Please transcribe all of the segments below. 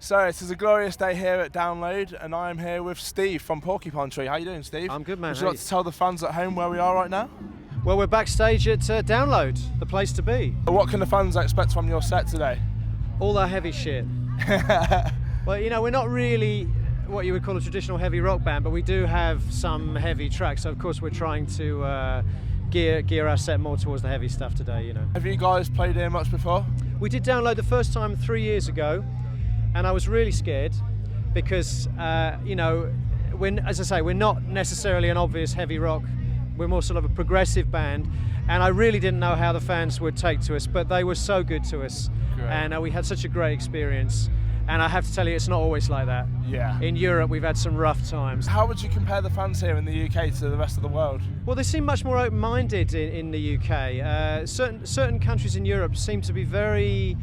So it is a glorious day here at Download, and I am here with Steve from Porcupine. How you doing, Steve? I'm good, man. Would you like to tell the fans at home where we are right now? Well, we're backstage at Download, the place to be. What can the fans expect from your set today? All that heavy shit. Well, you know, we're not really what you would call a traditional heavy rock band, but we do have some heavy tracks. So of course we're trying to gear our set more towards the heavy stuff today, you know. Have you guys played here much before? We did Download the first time 3 years ago, and I was really scared because, you know, as I say, we're not necessarily an obvious heavy rock. We're more sort of a progressive band, and I really didn't know how the fans would take to us, but they were so good to us. Great. And we had such a great experience. And I have to tell you, it's not always like that. Yeah. In Europe, we've had some rough times. How would you compare the fans here in the UK to the rest of the world? Well, they seem much more open-minded in the UK. Certain countries in Europe seem to be very,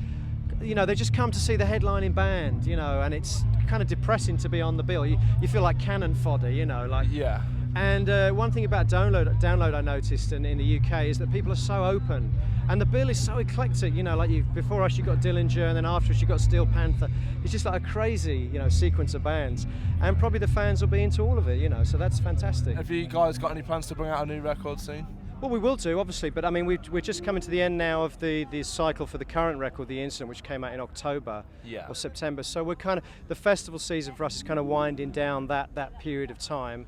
you know, they just come to see the headlining band, you know, and it's kind of depressing to be on the bill. You feel like cannon fodder, you know, like. Yeah. And one thing about Download I noticed in the UK is that people are so open, and the bill is so eclectic. You know, like before us you got Dillinger, and then after us you got Steel Panther. It's just like a crazy, you know, sequence of bands, and probably the fans will be into all of it. You know, so that's fantastic. Have you guys got any plans to bring out a new record soon? Well, we will do, obviously, but I mean, we're just coming to the end now of the cycle for the current record, The Incident, which came out in October or September. So we're kind of, the festival season for us is kind of winding down that period of time.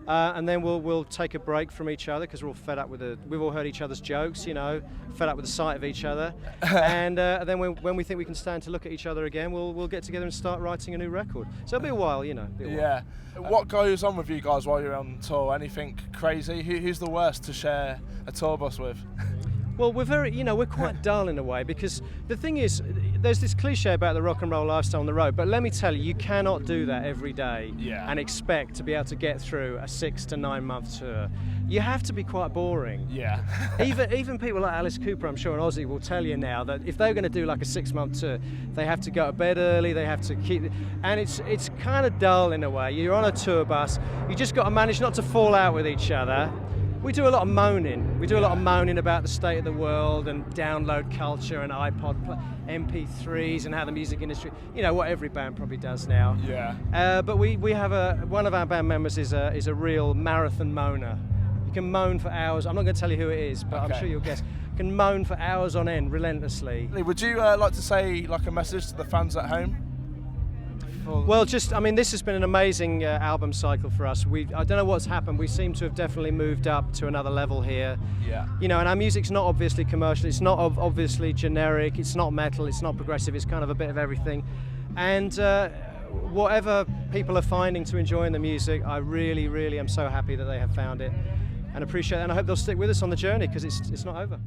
And then we'll take a break from each other because we're all fed up with we've all heard each other's jokes, you know, fed up with the sight of each other. And then when we think we can stand to look at each other again, we'll get together and start writing a new record. So it'll be a while, you know. Yeah. What goes on with you guys while you're on tour? Anything crazy? Who's the worst to share a tour bus with? Well, we're quite dull in a way, because the thing is, there's this cliche about the rock and roll lifestyle on the road, but let me tell you, you cannot do that every day and expect to be able to get through a 6 to 9 month tour. You have to be quite boring. Yeah. even people like Alice Cooper, I'm sure, and Ozzy will tell you now that if they're going to do like a 6 month tour, they have to go to bed early, they have to keep, and it's kind of dull in a way. You're on a tour bus, you just got to manage not to fall out with each other. We do a lot of moaning. We do a lot of moaning about the state of the world and download culture and iPod, MP3s, and how the music industry, you know, what every band probably does now. Yeah. But we have one of our band members is a real marathon moaner. You can moan for hours. I'm not going to tell you who it is, but I'm sure you'll guess. You can moan for hours on end, relentlessly. Would you like to say like a message to the fans at home? Well, I mean, this has been an amazing album cycle for us. I don't know what's happened. We seem to have definitely moved up to another level here. Yeah. You know, and our music's not obviously commercial. It's not obviously generic. It's not metal. It's not progressive. It's kind of a bit of everything. And whatever people are finding to enjoy in the music, I really, really am so happy that they have found it and appreciate it. And I hope they'll stick with us on the journey, because it's not over.